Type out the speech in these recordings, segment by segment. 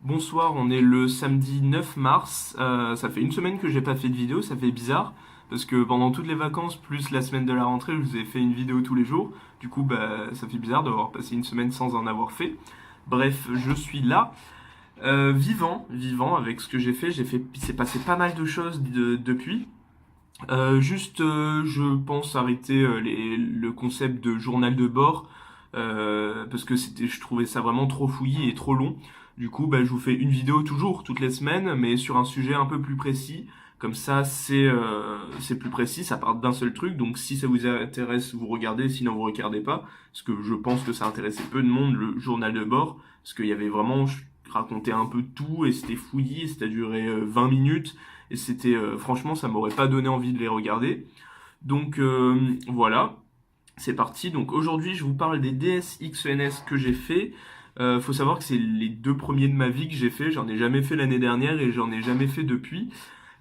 Bonsoir, on est le samedi 9 mars. Ça fait une semaine que j'ai pas fait de vidéo, ça fait bizarre parce que pendant toutes les vacances plus la semaine de la rentrée, je vous ai fait une vidéo tous les jours. Du coup, ça fait bizarre d'avoir passé une semaine sans en avoir fait. Bref, je suis là, vivant avec ce que j'ai fait. Il s'est passé pas mal de choses depuis. Je pense arrêter le concept de journal de bord parce que je trouvais ça vraiment trop fouillis et trop long. Du coup, je vous fais une vidéo toujours, toutes les semaines, mais sur un sujet un peu plus précis. Comme ça, c'est plus précis, ça part d'un seul truc. Donc, si ça vous intéresse, vous regardez, sinon vous regardez pas. Parce que je pense que ça intéressait peu de monde, le journal de bord. Parce qu'il y avait vraiment, je racontais un peu de tout et c'était fouillis, ça a duré 20 minutes. Et franchement, ça m'aurait pas donné envie de les regarder. Donc voilà, c'est parti. Donc aujourd'hui, je vous parle des DS XENS que j'ai fait. Faut savoir que c'est les deux premiers de ma vie que j'ai fait. J'en ai jamais fait l'année dernière et j'en ai jamais fait depuis.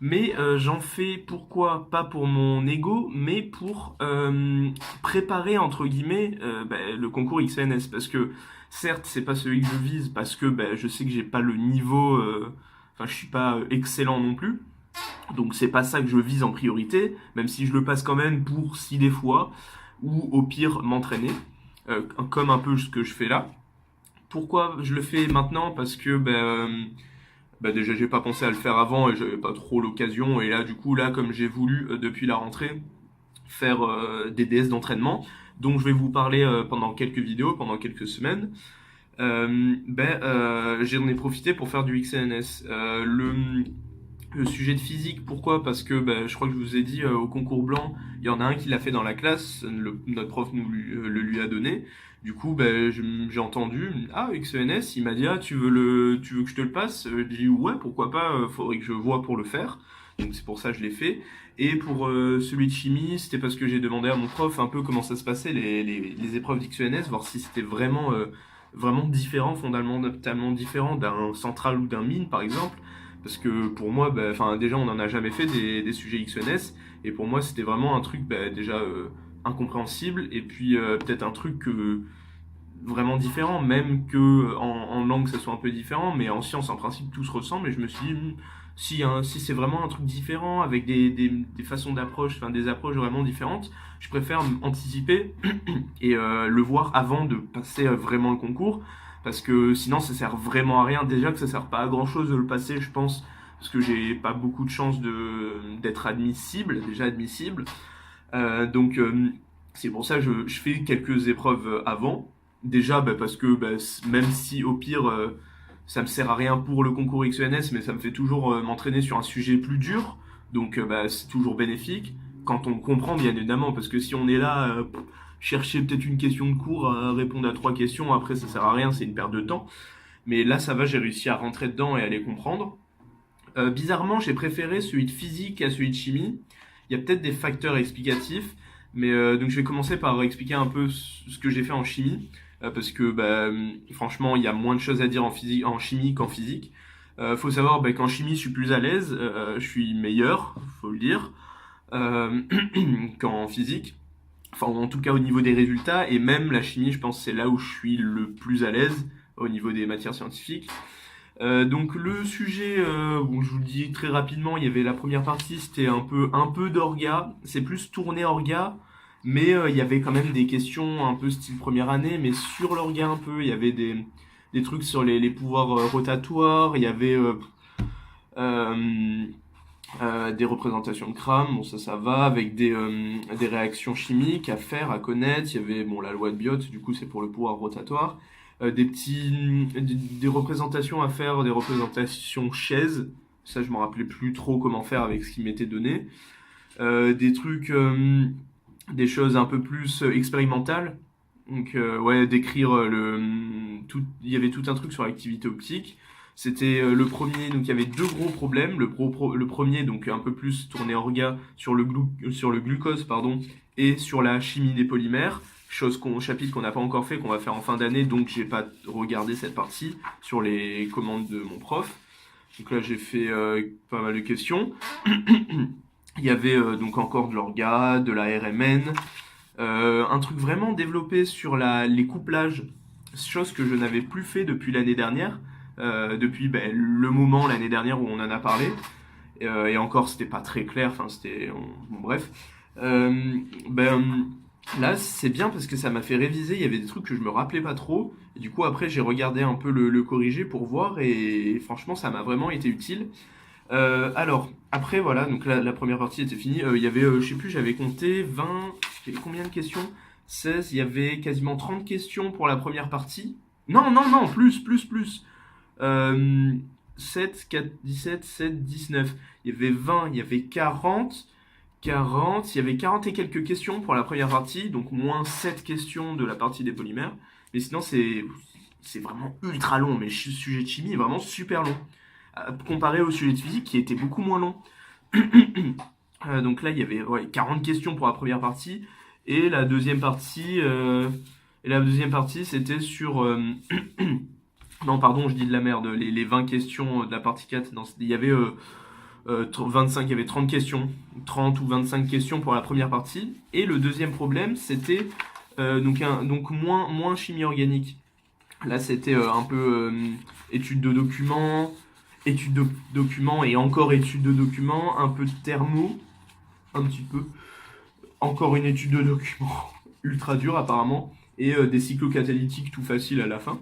Mais j'en fais pourquoi? Pas pour mon ego, mais pour préparer entre guillemets le concours XNS. Parce que certes, c'est pas celui que je vise parce que je sais que j'ai pas le niveau. Enfin, je suis pas excellent non plus. Donc c'est pas ça que je vise en priorité, même si je le passe quand même pour si des fois, ou au pire m'entraîner, comme un peu ce que je fais là. Pourquoi je le fais maintenant? Parce que déjà j'ai pas pensé à le faire avant et j'avais pas trop l'occasion. Et là du coup là comme j'ai voulu depuis la rentrée faire des DS d'entraînement, dont je vais vous parler pendant quelques vidéos, pendant quelques semaines. J'en ai profité pour faire du XNS. Le sujet de physique, pourquoi? Parce que je crois que je vous ai dit au concours blanc, il y en a un qui l'a fait dans la classe, notre prof le lui a donné. Du coup, j'ai entendu, ah, XENS, il m'a dit, ah, tu veux que je te le passe? J'ai dit, ouais, pourquoi pas, faudrait que je vois pour le faire. Donc c'est pour ça que je l'ai fait. Et pour celui de chimie, c'était parce que j'ai demandé à mon prof un peu comment ça se passait, les épreuves d'XENS, voir si c'était vraiment différent, fondamentalement différent d'un central ou d'un mine, par exemple. Parce que pour moi, déjà, on n'en a jamais fait des sujets XNS. Et pour moi, c'était vraiment un truc déjà incompréhensible. Et puis peut-être un truc vraiment différent, même que en langue, ça soit un peu différent. Mais en sciences, en principe, tout se ressemble. Et je me suis dit, si c'est vraiment un truc différent, avec des façons d'approche, enfin des approches vraiment différentes, je préfère anticiper et le voir avant de passer vraiment le concours. Parce que sinon, ça sert vraiment à rien. Déjà que ça sert pas à grand chose de le passer, je pense, parce que j'ai pas beaucoup de chances d'être admissible, déjà admissible. Donc, c'est pour ça que je fais quelques épreuves avant. Déjà, parce que même si au pire, ça me sert à rien pour le concours XENS, mais ça me fait toujours m'entraîner sur un sujet plus dur. Donc, c'est toujours bénéfique. Quand on comprend, bien évidemment, parce que si on est là, chercher peut-être une question de cours, à répondre à trois questions, après ça sert à rien, c'est une perte de temps. Mais là, ça va, j'ai réussi à rentrer dedans et à les comprendre. Bizarrement, j'ai préféré celui de physique à celui de chimie. Il y a peut-être des facteurs explicatifs, mais donc je vais commencer par expliquer un peu ce que j'ai fait en chimie, parce que franchement, il y a moins de choses à dire en chimie qu'en physique. Faut savoir qu'en chimie, je suis plus à l'aise, je suis meilleur, faut le dire, euh, qu'en physique. Enfin, en tout cas au niveau des résultats, et même la chimie, je pense que c'est là où je suis le plus à l'aise au niveau des matières scientifiques. Donc le sujet, bon, je vous le dis très rapidement, il y avait la première partie, c'était un peu d'orga, c'est plus tourné orga, mais il y avait quand même des questions un peu style première année, mais sur l'orga un peu, il y avait des trucs sur les pouvoirs rotatoires, il y avait euh, des représentations de Cram, bon ça va, avec des réactions chimiques à faire, à connaître, il y avait bon la loi de Biot, du coup c'est pour le pouvoir rotatoire, des représentations à faire, des représentations chaises, ça je me rappelais plus trop comment faire avec ce qui m'était donné, des trucs, des choses un peu plus expérimentales, donc ouais décrire il y avait tout un truc sur l'activité optique. C'était le premier, donc il y avait deux gros problèmes. Le premier, donc un peu plus tourné orga sur sur le glucose, pardon, et sur la chimie des polymères. Chapitre qu'on n'a pas encore fait, qu'on va faire en fin d'année, donc j'ai pas regardé cette partie sur les commandes de mon prof. Donc là j'ai fait pas mal de questions. Il y avait donc encore de l'orga, de la RMN, un truc vraiment développé sur les couplages, chose que je n'avais plus fait depuis l'année dernière. depuis le moment l'année dernière où on en a parlé. Et encore, c'était pas très clair, enfin, bon, bref. Euh, ben, Là, c'est bien parce que ça m'a fait réviser, il y avait des trucs que je me rappelais pas trop. Et du coup, après, j'ai regardé un peu le corrigé pour voir, et franchement, ça m'a vraiment été utile. Alors, après, voilà, donc la première partie était finie. Il y avait, je sais plus, j'avais compté 20. Il y avait combien de questions? 16. Il y avait quasiment 30 questions pour la première partie. Non, non, non, plus. Euh, 7, 4, 17, 7, 19. Il y avait 20, il y avait 40, il y avait 40 et quelques questions pour la première partie, donc moins 7 questions de la partie des polymères. Mais sinon, c'est vraiment ultra long, mais le sujet de chimie est vraiment super long. Comparé au sujet de physique qui était beaucoup moins long. Donc là, il y avait 40 questions pour la première partie, et la deuxième partie, c'était sur... non, pardon, je dis de la merde, les 20 questions de la partie 4, non, il y avait 25, il y avait 30 questions, 30 ou 25 questions pour la première partie. Et le deuxième problème, c'était donc moins chimie organique. Là, c'était un peu étude de documents, documents et encore étude de documents, un peu de thermo, un petit peu, encore une étude de documents, ultra dure apparemment, et des cyclocatalytiques tout facile à la fin.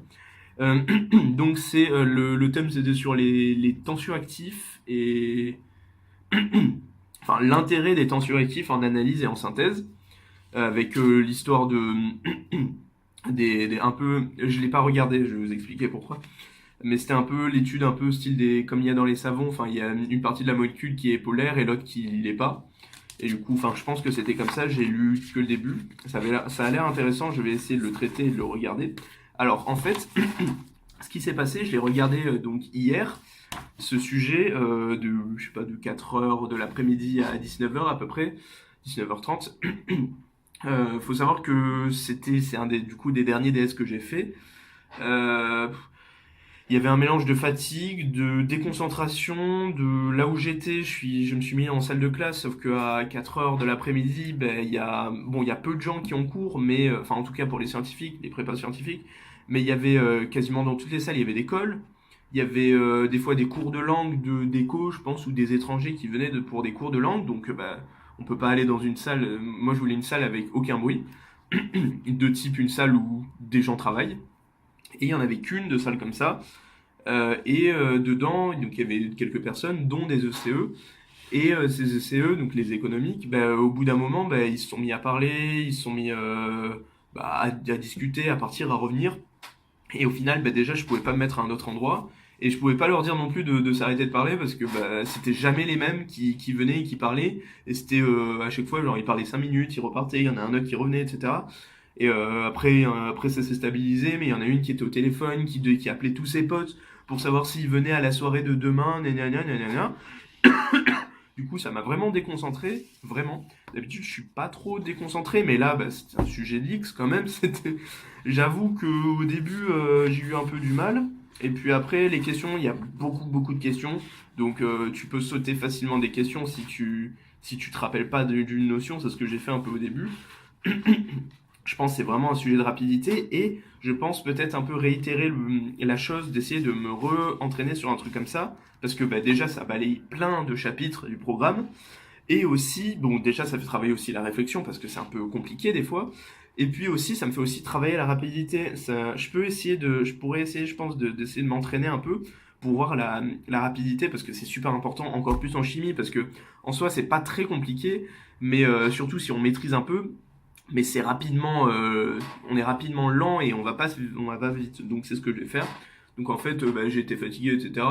Euh, donc le thème c'était sur les tensioactifs et enfin l'intérêt des tensioactifs en analyse et en synthèse avec l'histoire de un peu, je l'ai pas regardé, je vais vous expliquer pourquoi, mais c'était un peu l'étude un peu style des comme il y a dans les savons, enfin il y a une partie de la molécule qui est polaire et l'autre qui l'est pas. Et du coup, enfin, je pense que c'était comme ça, j'ai lu que le début. Ça a l'air intéressant, je vais essayer de le traiter et de le regarder. Alors, en fait, ce qui s'est passé, je l'ai regardé donc hier, ce sujet je sais pas, de 4 heures de l'après-midi à 19 heures à peu près, 19h30. Faut savoir que c'est un du coup, des derniers DS que j'ai fait. Euh, il y avait un mélange de fatigue, de déconcentration, de là où j'étais, je me suis mis en salle de classe, sauf qu'à 4 heures de l'après-midi, il y a peu de gens qui ont cours, mais, enfin, en tout cas pour les scientifiques, les prépas scientifiques, mais il y avait quasiment dans toutes les salles, il y avait des cols, il y avait des fois des cours de langue d'éco, je pense, ou des étrangers qui venaient pour des cours de langue, donc, on peut pas aller dans une salle, moi je voulais une salle avec aucun bruit, de type une salle où des gens travaillent, et il y en avait qu'une de salle comme ça. Dedans, donc il y avait quelques personnes, dont des ECE. Et ces ECE, donc les économiques, au bout d'un moment, ils se sont mis à parler, ils se sont mis à discuter, à partir, à revenir. Et au final, déjà, je pouvais pas me mettre à un autre endroit. Et je pouvais pas leur dire non plus de s'arrêter de parler parce que c'était jamais les mêmes qui venaient et qui parlaient. Et c'était à chaque fois, genre, ils parlaient 5 minutes, ils repartaient, il y en a un autre qui revenait, etc. Et après ça s'est stabilisé, mais il y en a une qui était au téléphone, qui appelait tous ses potes pour savoir s'ils venaient à la soirée de demain, gna gna. Du coup, ça m'a vraiment déconcentré, vraiment. D'habitude, je suis pas trop déconcentré, mais là, c'était un sujet de X quand même. J'avoue qu'au début, j'ai eu un peu du mal. Et puis après, les questions, il y a beaucoup de questions. Donc, tu peux sauter facilement des questions si tu te rappelles pas d'une notion. C'est ce que j'ai fait un peu au début. Je pense que c'est vraiment un sujet de rapidité et je pense peut-être un peu réitérer la chose d'essayer de me re-entraîner sur un truc comme ça parce que déjà ça balaye plein de chapitres du programme et aussi, bon déjà ça fait travailler aussi la réflexion parce que c'est un peu compliqué des fois et puis aussi ça me fait aussi travailler la rapidité. Je pourrais essayer je pense d'essayer de m'entraîner un peu pour voir la rapidité parce que c'est super important encore plus en chimie parce que en soi c'est pas très compliqué mais surtout si on maîtrise un peu mais on est rapidement lent et on va pas vite. Donc c'est ce que je vais faire. Donc en fait, j'ai été fatigué, etc.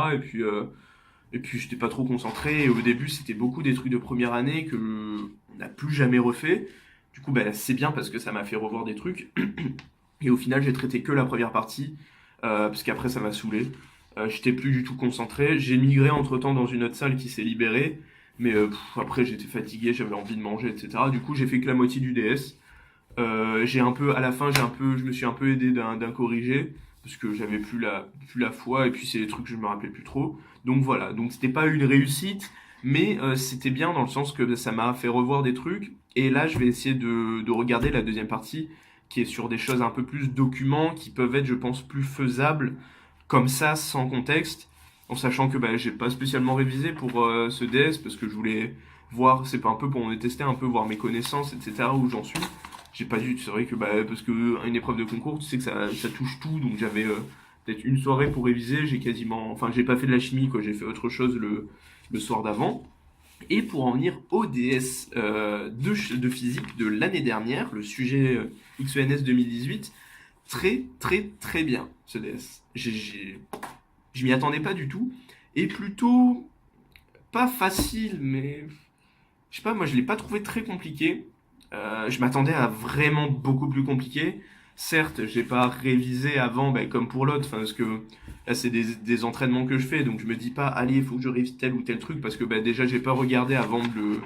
Et puis j'étais pas trop concentré. Et au début, c'était beaucoup des trucs de première année que on n'a plus jamais refait. Du coup, c'est bien parce que ça m'a fait revoir des trucs. Et au final, j'ai traité que la première partie parce qu'après, ça m'a saoulé. J'étais plus du tout concentré. J'ai migré entre-temps dans une autre salle qui s'est libérée. Mais après, j'étais fatigué, j'avais envie de manger, etc. Du coup, j'ai fait que la moitié du DS. À la fin, je me suis un peu aidé d'un corrigé parce que j'avais plus la foi et puis c'est des trucs que je me rappelais plus trop. Donc voilà, donc c'était pas une réussite, mais c'était bien dans le sens que ça m'a fait revoir des trucs. Et là, je vais essayer de regarder la deuxième partie qui est sur des choses un peu plus documents qui peuvent être, je pense, plus faisables comme ça, sans contexte, en sachant que j'ai pas spécialement révisé pour ce DS, parce que je voulais voir, c'est pas un peu pour me tester, un peu voir mes connaissances, etc., où j'en suis. J'ai pas dû, c'est vrai que parce que une épreuve de concours, tu sais que ça touche tout, donc j'avais peut-être une soirée pour réviser, j'ai pas fait de la chimie, quoi, j'ai fait autre chose le soir d'avant. Et pour en venir au DS de physique de l'année dernière, le sujet XENS 2018, très très très bien ce DS. Je m'y attendais pas du tout. Et plutôt pas facile, mais je sais pas, moi je l'ai pas trouvé très compliqué. Je m'attendais à vraiment beaucoup plus compliqué. Certes, j'ai pas révisé avant, comme pour l'autre, parce que là c'est des entraînements que je fais, donc je me dis pas, allez, il faut que je révise tel ou tel truc, parce que déjà j'ai pas regardé avant de le.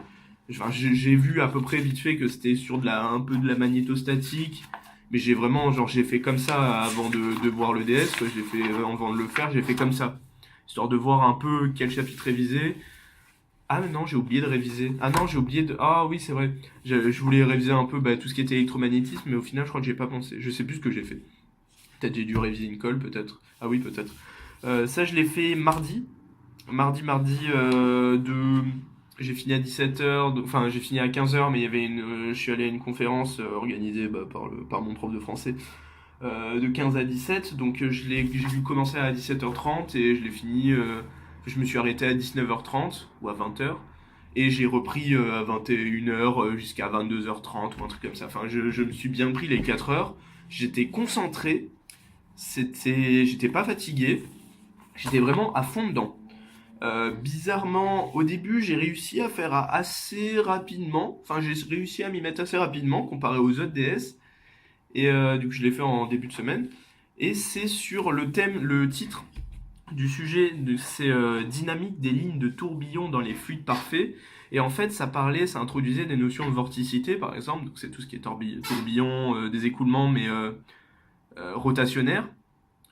Enfin, j'ai vu à peu près vite fait que c'était sur un peu de la magnétostatique, mais j'ai fait comme ça avant de voir le DS, quoi. J'ai fait, avant de le faire, j'ai fait comme ça, histoire de voir un peu quel chapitre réviser. Ah mais non, j'ai oublié de réviser. Ah non, j'ai oublié de. Ah oui, c'est vrai. Je voulais réviser un peu tout ce qui était électromagnétisme, mais au final, je crois que j'ai pas pensé. Je sais plus ce que j'ai fait. Peut-être j'ai dû réviser une colle, peut-être. Ah oui, peut-être. Ça, je l'ai fait mardi. Mardi, j'ai fini à 17h, enfin j'ai fini à 15h, mais il y avait je suis allé à une conférence organisée par mon prof de français de 15 à 17, donc j'ai dû commencer à 17h30 et je l'ai fini, je me suis arrêté à 19h30 ou à 20h et j'ai repris à 21h jusqu'à 22h30 ou un truc comme ça. Enfin, je me suis bien pris les 4 heures, j'étais concentré, j'étais pas fatigué, j'étais vraiment à fond dedans. Bizarrement, au début, j'ai réussi à faire assez rapidement. Enfin, j'ai réussi à m'y mettre assez rapidement comparé aux autres DS. Et du coup, je l'ai fait en début de semaine. Et c'est sur le thème, le titre du sujet, c'est dynamique des lignes de tourbillon dans les fluides parfaits. Et en fait, ça introduisait des notions de vorticité, par exemple. Donc, c'est tout ce qui est tourbillon, des écoulements, mais rotationnaires,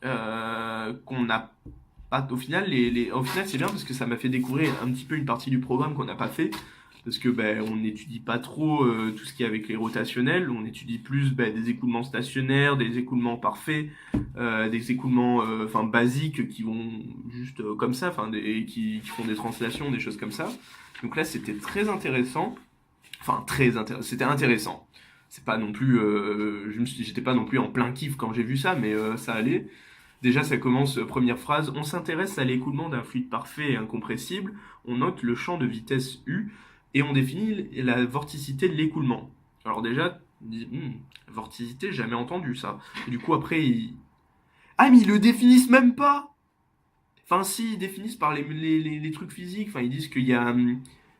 qu'on n'a pas. Au final, c'est bien parce que ça m'a fait découvrir un petit peu une partie du programme qu'on n'a pas fait. Parce que on n'étudie pas trop tout ce qui est avec les rotationnels, on étudie plus des écoulements stationnaires, des écoulements parfaits, des écoulements basiques qui vont juste comme ça, qui font des translations, des choses comme ça. Donc là c'était très intéressant, c'était intéressant. C'est pas non plus, j'étais pas non plus en plein kiff quand j'ai vu ça, mais ça allait. Déjà, ça commence, première phrase, on s'intéresse à l'écoulement d'un fluide parfait et incompressible, on note le champ de vitesse U et on définit la vorticité de l'écoulement. Alors déjà, on dit, vorticité, jamais entendu ça. Et du coup, après, ah, mais ils le définissent même pas. Enfin, si, ils définissent par les trucs physiques. Enfin, ils disent qu'il y a,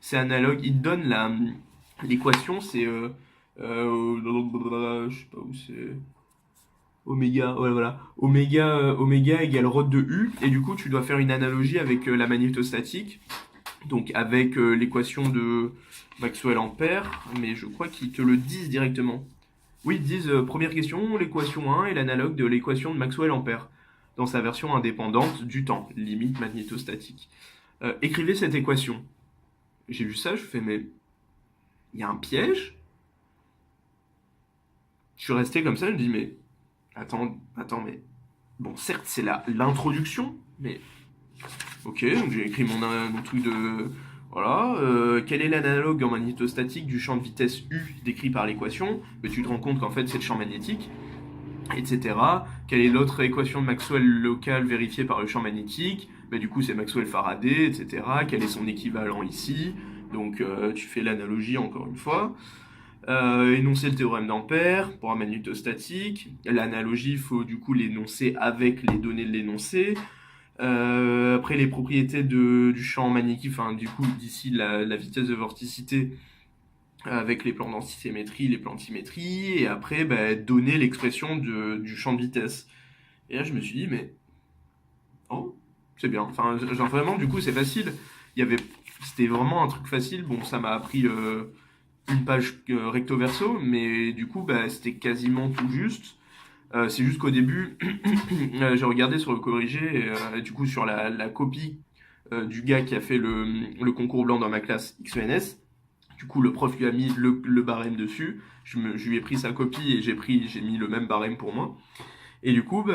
c'est analogue, ils donnent l'équation, c'est, je sais pas où c'est. Oméga, ouais, voilà. Oméga égale ρ de U. Et du coup, tu dois faire une analogie avec la magnétostatique. Donc, avec l'équation de Maxwell-Ampère. Mais je crois qu'ils te le disent directement. Oui, ils disent première question, l'équation 1 est l'analogue de l'équation de Maxwell-Ampère. Dans sa version indépendante du temps, limite magnétostatique. Écrivez cette équation. J'ai vu ça, je fais, mais il y a un piège. Je suis resté comme ça, je me dis, mais attends, mais bon, certes, c'est l'introduction, mais ok, donc j'ai écrit mon truc de. Voilà, quel est l'analogue en magnétostatique du champ de vitesse U décrit par l'équation? Mais tu te rends compte qu'en fait c'est le champ magnétique, etc. Quelle est l'autre équation de Maxwell locale vérifiée par le champ magnétique? Du coup c'est Maxwell Faraday, etc. Quel est son équivalent ici? Donc tu fais l'analogie encore une fois. Énoncer le théorème d'Ampère pour un magnétostatique. L'analogie, il faut du coup l'énoncer avec les données de l'énoncé. Après, les propriétés du champ magnétique, enfin, du coup, d'ici la vitesse de vorticité avec les plans densimétrie, les plans de symétrie, et après, donner l'expression du champ de vitesse. Et là, je me suis dit, mais. Oh, c'est bien. Enfin, genre vraiment, du coup, c'est facile. C'était vraiment un truc facile. Bon, ça m'a appris une page recto verso, mais du coup, c'était quasiment tout juste. C'est juste qu'au début, j'ai regardé sur le corrigé, et du coup sur la copie du gars qui a fait le concours blanc dans ma classe XENS. Du coup, le prof lui a mis le barème dessus. Je lui ai pris sa copie et j'ai mis le même barème pour moi. Et du coup,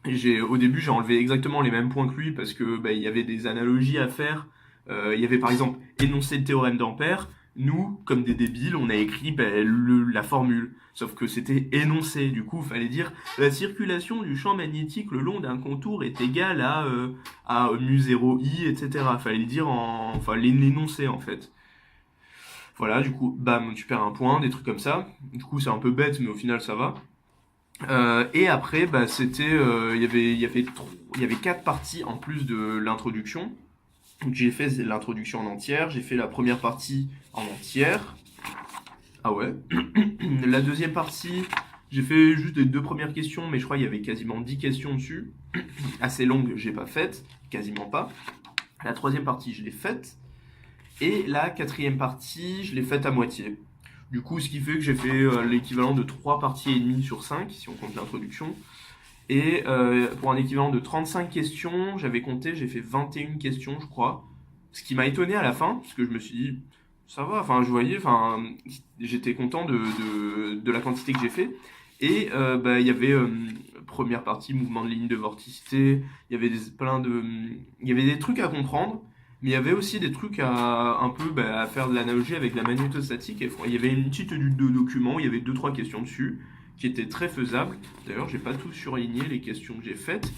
Au début, j'ai enlevé exactement les mêmes points que lui parce que il y avait des analogies à faire. Il y avait par exemple énoncer le théorème d'Ampère. Nous, comme des débiles, on a écrit la formule. Sauf que c'était énoncé. Du coup, il fallait dire la circulation du champ magnétique le long d'un contour est égale à mu0i, etc. Fallait le dire enfin l'énoncer en fait. Voilà, du coup, bam, tu perds un point, des trucs comme ça. Du coup, c'est un peu bête, mais au final, ça va. Et après, il y avait quatre parties en plus de l'introduction. Donc j'ai fait l'introduction en entière, j'ai fait la première partie en entière. Ah ouais. La deuxième partie, j'ai fait juste les deux premières questions, mais je crois qu'il y avait quasiment 10 questions dessus. Assez longue, j'ai pas faite, quasiment pas. La troisième partie, je l'ai faite. Et la quatrième partie, je l'ai faite à moitié. Du coup, ce qui fait que j'ai fait l'équivalent de 3 parties et demie sur 5, si on compte l'introduction. Et pour un équivalent de 35 questions, j'avais compté, j'ai fait 21 questions, je crois. Ce qui m'a étonné à la fin, parce que je me suis dit, ça va, enfin, je voyais, enfin, j'étais content de la quantité que j'ai fait. Et il y avait première partie, mouvement de ligne de vorticité, il y avait il y avait des trucs à comprendre, mais il y avait aussi des trucs à faire de l'analogie avec la magnétostatique. Et il y avait une petite de documents, il y avait deux trois questions dessus, qui étaient très faisables. D'ailleurs, j'ai pas tout surligné les questions que j'ai faites.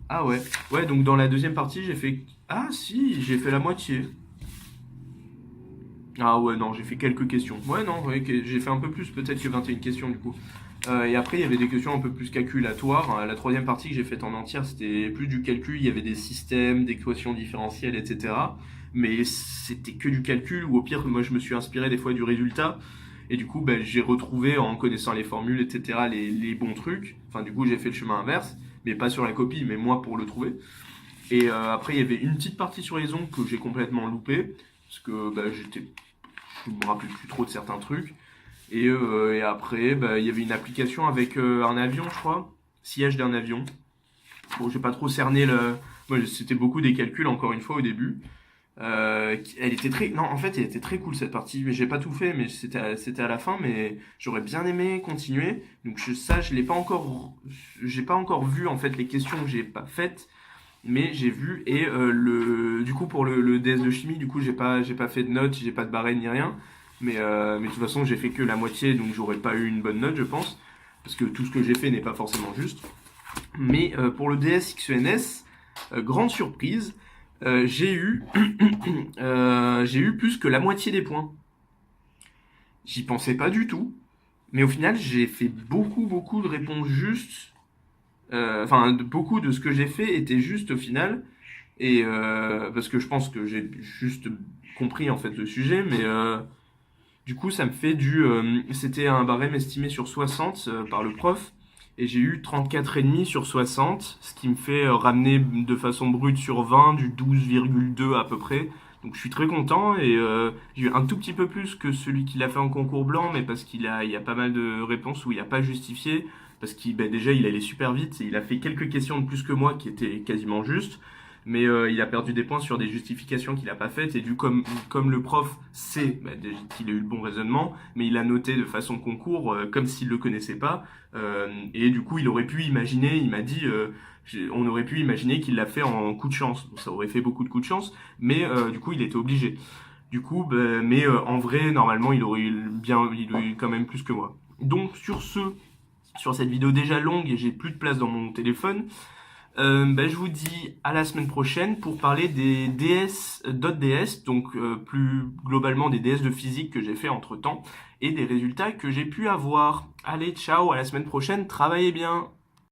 Ah ouais. Ouais, donc dans la deuxième partie, j'ai fait... Ah si, j'ai fait la moitié. Ah ouais, non, j'ai fait quelques questions. Ouais, non, ouais, j'ai fait un peu plus peut-être que 21 questions du coup. Et après, il y avait des questions un peu plus calculatoires. La troisième partie que j'ai faite en entière, c'était plus du calcul. Il y avait des systèmes, des équations différentielles, etc. Mais c'était que du calcul, ou au pire, moi je me suis inspiré des fois du résultat. Et du coup, j'ai retrouvé en connaissant les formules, etc., les bons trucs. Enfin, du coup, j'ai fait le chemin inverse, mais pas sur la copie, mais moi pour le trouver. Et après, il y avait une petite partie sur les ongles que j'ai complètement loupé, parce que je me rappelle plus trop de certains trucs. Et après, il y avait une application avec un avion, je crois, siège d'un avion. Bon, j'ai pas trop cerné le. Moi, c'était beaucoup des calculs encore une fois au début. Elle était très, non, en fait, elle était très cool cette partie. Mais j'ai pas tout fait, mais c'était à la fin. Mais j'aurais bien aimé continuer. Donc je l'ai pas encore, j'ai pas encore vu en fait les questions que j'ai pas faites, mais j'ai vu. Et du coup pour le DS de chimie, du coup j'ai pas fait de notes, j'ai pas de barème ni rien. Mais de toute façon j'ai fait que la moitié, donc j'aurais pas eu une bonne note, je pense, parce que tout ce que j'ai fait n'est pas forcément juste. Mais pour le DS XENS, grande surprise, j'ai eu plus que la moitié des points. J'y pensais pas du tout, mais au final j'ai fait beaucoup de réponses justes. Enfin, beaucoup de ce que j'ai fait était juste au final, et parce que je pense que j'ai juste compris en fait le sujet, mais du coup ça me fait c'était un barème estimé sur 60 par le prof. Et j'ai eu 34,5 sur 60, ce qui me fait ramener de façon brute sur 20 du 12,2 à peu près. Donc je suis très content, et j'ai eu un tout petit peu plus que celui qui l'a fait en concours blanc, mais parce il y a pas mal de réponses où il n'a pas justifié, parce qu'il déjà il allait super vite, et il a fait quelques questions de plus que moi qui étaient quasiment justes, mais il a perdu des points sur des justifications qu'il n'a pas faites, et comme le prof sait déjà qu'il a eu le bon raisonnement, mais il a noté de façon concours comme s'il le connaissait pas, et du coup il aurait pu imaginer, il m'a dit, on aurait pu imaginer qu'il l'a fait en coup de chance, donc ça aurait fait beaucoup de coups de chance, mais du coup il était obligé. Du coup, en vrai, normalement, il aurait eu quand même plus que moi. Donc sur cette vidéo déjà longue, et j'ai plus de place dans mon téléphone, je vous dis à la semaine prochaine pour parler des DS, d'autres DS, donc plus globalement des DS de physique que j'ai fait entre temps, et des résultats que j'ai pu avoir. Allez, ciao, à la semaine prochaine, travaillez bien!